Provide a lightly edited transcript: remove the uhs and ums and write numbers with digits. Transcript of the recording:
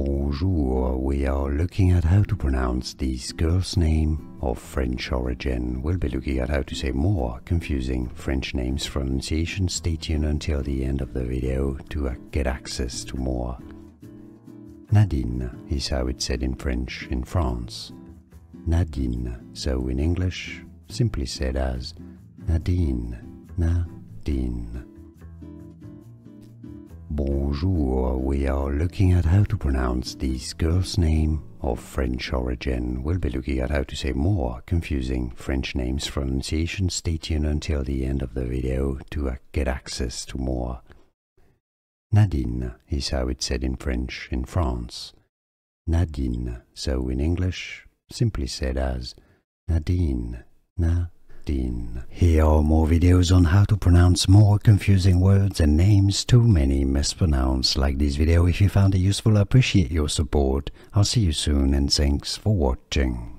Bonjour, we are looking at how to pronounce this girl's name of French origin. We'll be looking at how to say more confusing French names pronunciation. Stay tuned until the end of the video to get access to more. Nadine is how it's said in French in France. Nadine, so in English, simply said as Nadine, Nadine. Bonjour, we are looking at how to pronounce this girl's name of French origin. We'll be looking at how to say more confusing French names pronunciation. Stay tuned until the end of the video to get access to more. Nadine is how it's said in French in France. Nadine, so in English, simply said as Nadine, Nadine. Here are more videos on how to pronounce more confusing words and names too many mispronounced. Like this video if you found it useful. I appreciate your support. I'll see you soon and thanks for watching.